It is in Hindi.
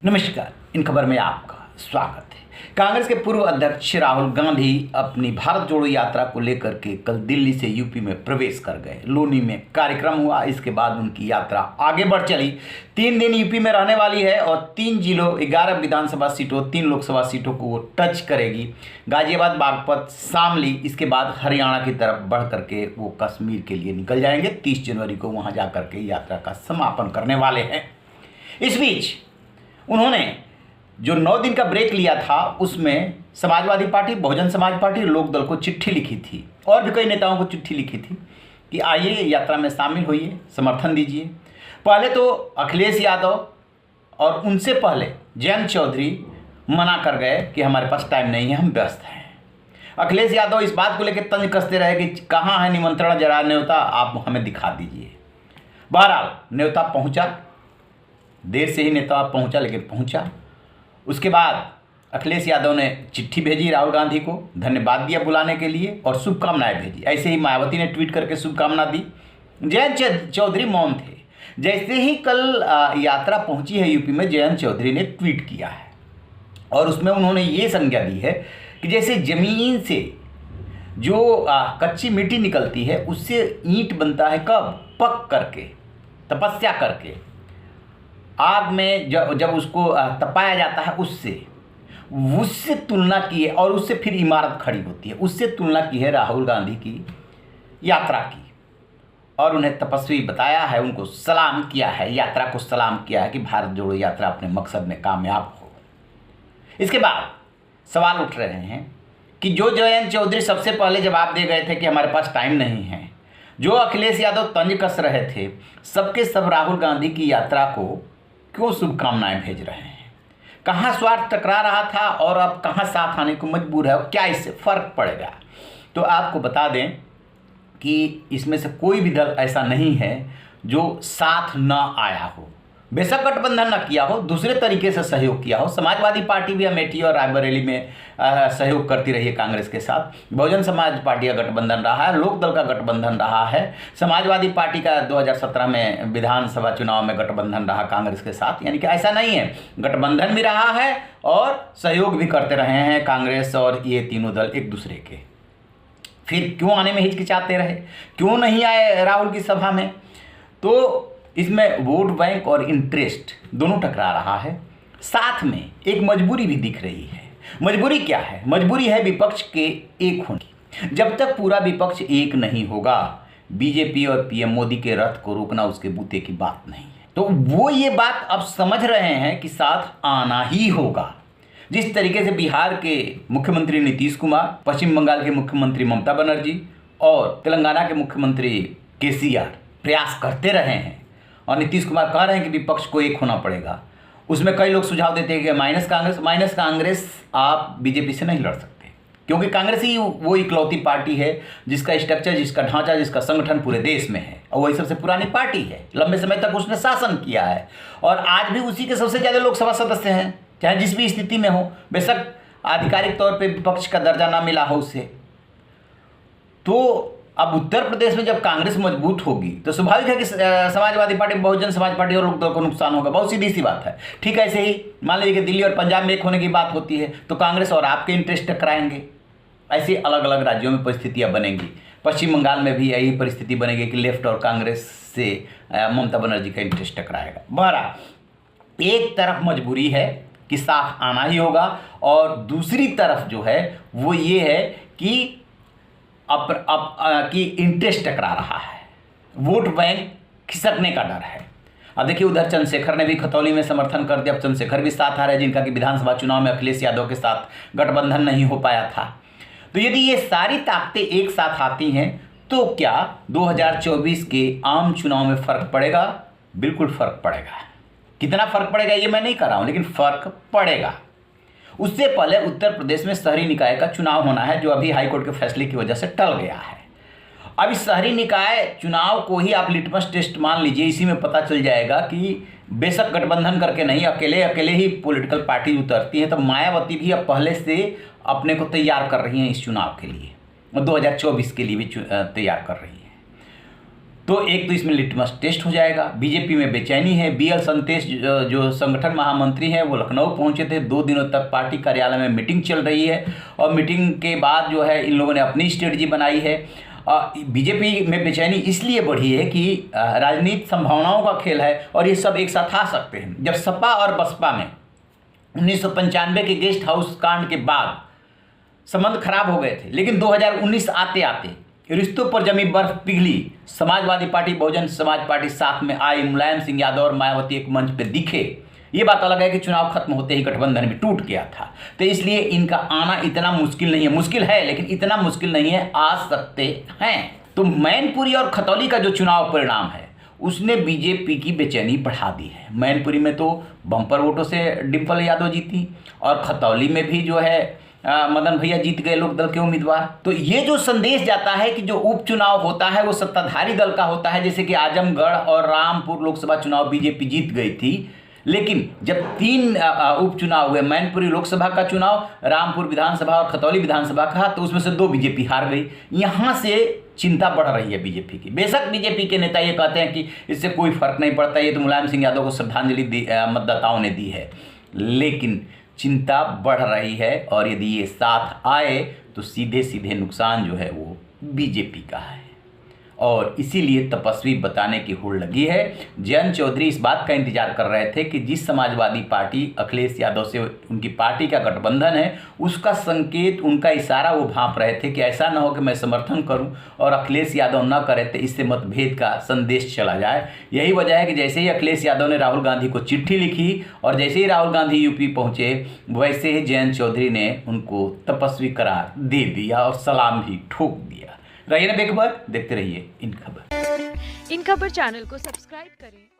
नमस्कार। इन खबर में आपका स्वागत है। कांग्रेस के पूर्व अध्यक्ष राहुल गांधी अपनी भारत जोड़ो यात्रा को लेकर के कल दिल्ली से यूपी में प्रवेश कर गए। लोनी में कार्यक्रम हुआ, इसके बाद उनकी यात्रा आगे बढ़ चली। 3 दिन यूपी में रहने वाली है और 3 जिलों 11 विधानसभा सीटों 3 लोकसभा सीटों को वो टच करेगी। गाजियाबाद, बागपत, शामली, इसके बाद हरियाणा की तरफ बढ़ करके वो कश्मीर के लिए निकल जाएंगे। 30 जनवरी को वहाँ जा करके यात्रा का समापन करने वाले हैं। इस बीच उन्होंने जो 9 दिन का ब्रेक लिया था उसमें समाजवादी पार्टी, बहुजन समाज पार्टी, लोक दल को चिट्ठी लिखी थी और भी कई नेताओं को चिट्ठी लिखी थी कि आइए यात्रा में शामिल होइए, समर्थन दीजिए। पहले तो अखिलेश यादव और उनसे पहले जयंत चौधरी मना कर गए कि हमारे पास टाइम नहीं है, हम व्यस्त हैं। अखिलेश यादव इस बात को लेकर तंज कसते रहे कि कहाँ है निमंत्रण, जरा न्योता आप हमें दिखा दीजिए। बहरहाल न्योता पहुँचा, देर से ही नेता पहुंचा लेकिन पहुंचा। उसके बाद अखिलेश यादव ने चिट्ठी भेजी राहुल गांधी को, धन्यवाद दिया बुलाने के लिए और शुभकामनाएं भेजी। ऐसे ही मायावती ने ट्वीट करके शुभकामना दी। जयंत चौधरी मौन थे। जैसे ही कल यात्रा पहुंची है यूपी में, जयंत चौधरी ने ट्वीट किया है और उसमें उन्होंने ये संज्ञा दी है कि जैसे ज़मीन से जो कच्ची मिट्टी निकलती है उससे ईंट बनता है, कब? पक करके, तपस्या करके, आग में जब उसको तपाया जाता है, उससे तुलना की है और उससे फिर इमारत खड़ी होती है। उससे तुलना की है राहुल गांधी की यात्रा की और उन्हें तपस्वी बताया है, उनको सलाम किया है, यात्रा को सलाम किया है कि भारत जोड़ो यात्रा अपने मकसद में कामयाब हो। इसके बाद सवाल उठ रहे हैं कि जो जयंत चौधरी सबसे पहले जवाब दे गए थे कि हमारे पास टाइम नहीं है, जो अखिलेश यादव तंज कस रहे थे, सबके सब राहुल गांधी की यात्रा को क्यों शुभकामनाएं भेज रहे हैं? कहाँ स्वार्थ टकरा रहा था और अब कहाँ साथ आने को मजबूर है और क्या इससे फ़र्क पड़ेगा? तो आपको बता दें कि इसमें से कोई भी दल ऐसा नहीं है जो साथ न आया हो। बेशक गठबंधन न किया हो, दूसरे तरीके से सहयोग किया हो। समाजवादी पार्टी भी अमेठी और रायबरेली में सहयोग करती रही है कांग्रेस के साथ। बहुजन समाज पार्टी का गठबंधन रहा है, लोक दल का गठबंधन रहा है। समाजवादी पार्टी का 2017 में विधानसभा चुनाव में गठबंधन रहा कांग्रेस के साथ। यानी कि ऐसा नहीं है, गठबंधन भी रहा है और सहयोग भी करते रहे हैं कांग्रेस और ये तीनों दल एक दूसरे के। फिर क्यों आने में हिचकिचाते रहे, क्यों नहीं आए राहुल की सभा में? तो इसमें वोट बैंक और इंटरेस्ट दोनों टकरा रहा है। साथ में एक मजबूरी भी दिख रही है। मजबूरी क्या है? मजबूरी है विपक्ष के एक होने की। जब तक पूरा विपक्ष एक नहीं होगा, बीजेपी और पीएम मोदी के रथ को रोकना उसके बूते की बात नहीं है। तो वो ये बात अब समझ रहे हैं कि साथ आना ही होगा। जिस तरीके से बिहार के मुख्यमंत्री नीतीश कुमार, पश्चिम बंगाल के मुख्यमंत्री ममता बनर्जी और तेलंगाना के मुख्यमंत्री केसीआर प्रयास करते रहे हैं और नीतीश कुमार कह रहे हैं कि विपक्ष को एक होना पड़ेगा। उसमें कई लोग सुझाव देते हैं कि माइनस कांग्रेस आप बीजेपी से नहीं लड़ सकते, क्योंकि कांग्रेस ही वो इकलौती पार्टी है जिसका स्ट्रक्चर, जिसका ढांचा, जिसका संगठन पूरे देश में है और वही सबसे पुरानी पार्टी है। लंबे समय तक उसने शासन किया है और आज भी उसी के सबसे ज़्यादा लोकसभा सदस्य हैं, चाहे जिस भी स्थिति में हो। बेशक आधिकारिक तौर पर विपक्ष का दर्जा ना मिला हो उसे। तो अब उत्तर प्रदेश में जब कांग्रेस मजबूत होगी तो स्वाभाविक है कि समाजवादी पार्टी, बहुजन समाज पार्टी और लोक दल को नुकसान होगा। बहुत सीधी सी बात है। ठीक ऐसे ही मान लीजिए कि दिल्ली और पंजाब में एक होने की बात होती है तो कांग्रेस और आपके इंटरेस्ट टकराएंगे। ऐसे अलग अलग राज्यों में परिस्थितियां बनेंगी। पश्चिम बंगाल में भी यही परिस्थिति बनेगी कि लेफ्ट और कांग्रेस से ममता बनर्जी का इंटरेस्ट टकराएगा। बहरहाल एक तरफ मजबूरी है कि साथ आना ही होगा और दूसरी तरफ जो है वो ये है कि कि इंटरेस्ट टकरा रहा है, वोट बैंक खिसकने का डर है। अब देखिए, उधर चंद्रशेखर ने भी खतौली में समर्थन कर दिया। अब चंद्रशेखर भी साथ आ रहे हैं जिनका कि विधानसभा चुनाव में अखिलेश यादव के साथ गठबंधन नहीं हो पाया था। तो यदि ये सारी ताकतें एक साथ आती हैं तो क्या 2024 के आम चुनाव में फ़र्क पड़ेगा? बिल्कुल फ़र्क पड़ेगा। कितना फ़र्क पड़ेगा ये मैं नहीं कर रहा हूँ, लेकिन फ़र्क पड़ेगा। उससे पहले उत्तर प्रदेश में शहरी निकाय का चुनाव होना है, जो अभी हाईकोर्ट के फैसले की वजह से टल गया है। अब इस शहरी निकाय चुनाव को ही आप लिटमस टेस्ट मान लीजिए। इसी में पता चल जाएगा कि बेशक गठबंधन करके नहीं, अकेले ही पॉलिटिकल पार्टी उतरती हैं। तो मायावती भी अब पहले से अपने को तैयार कर रही हैं इस चुनाव के लिए, 2024 के लिए भी तैयार कर रही हैं। तो एक तो इसमें लिटमस टेस्ट हो जाएगा। बीजेपी में बेचैनी है। BL संदेश जो संगठन महामंत्री हैं वो लखनऊ पहुंचे थे। 2 दिनों तक पार्टी कार्यालय में मीटिंग चल रही है और मीटिंग के बाद जो है इन लोगों ने अपनी स्ट्रेटजी बनाई है। बीजेपी में बेचैनी इसलिए बढ़ी है कि राजनीति संभावनाओं का खेल है और ये सब एक साथ आ सकते हैं। जब सपा और बसपा में 1995 के गेस्ट हाउस कांड के बाद संबंध खराब हो गए थे, लेकिन 2019 आते आते रिश्तों पर जमी बर्फ पिघली। समाजवादी पार्टी, बहुजन समाज पार्टी साथ में आई, मुलायम सिंह यादव और मायावती एक मंच पे दिखे। ये बात अलग है कि चुनाव खत्म होते ही गठबंधन भी टूट गया था, तो इसलिए इनका आना इतना मुश्किल नहीं है। मुश्किल है लेकिन इतना मुश्किल नहीं है, आ सकते हैं। तो मैनपुरी और खतौली का जो चुनाव परिणाम है उसने बीजेपी की बेचैनी बढ़ा दी है। मैनपुरी में तो बम्पर वोटों से डिम्पल यादव जीती और खतौली में भी जो है मदन भैया जीत गए लोक दल के उम्मीदवार। तो ये जो संदेश जाता है कि जो उपचुनाव होता है वो सत्ताधारी दल का होता है, जैसे कि आजमगढ़ और रामपुर लोकसभा चुनाव बीजेपी जीत गई थी, लेकिन जब 3 उपचुनाव हुए, मैनपुरी लोकसभा का चुनाव, रामपुर विधानसभा और खतौली विधानसभा का, तो उसमें से 2 बीजेपी हार गई। यहाँ से चिंता बढ़ रही है बीजेपी की। बेशक बीजेपी के नेता ये कहते हैं कि इससे कोई फर्क नहीं पड़ता, ये तो मुलायम सिंह यादव को श्रद्धांजलि मतदाताओं ने दी है, लेकिन चिंता बढ़ रही है और यदि ये साथ आए तो सीधे सीधे नुकसान जो है वो बीजेपी का है और इसीलिए तपस्वी बताने की हुड़ लगी है। जयंत चौधरी इस बात का इंतजार कर रहे थे कि जिस समाजवादी पार्टी अखिलेश यादव से उनकी पार्टी का गठबंधन है उसका संकेत, उनका इशारा वो भांप रहे थे कि ऐसा ना हो कि मैं समर्थन करूं और अखिलेश यादव न करे तो इससे मतभेद का संदेश चला जाए। यही वजह है कि जैसे ही अखिलेश यादव ने राहुल गांधी को चिट्ठी लिखी और जैसे ही राहुल गांधी यूपी पहुंचे वैसे ही जयंत चौधरी ने उनको तपस्वी करार दे दिया और सलाम भी ठोक दिया। रहिए ना बेखबर, देखते रहिए इन खबर। इन खबर चैनल को सब्सक्राइब करें।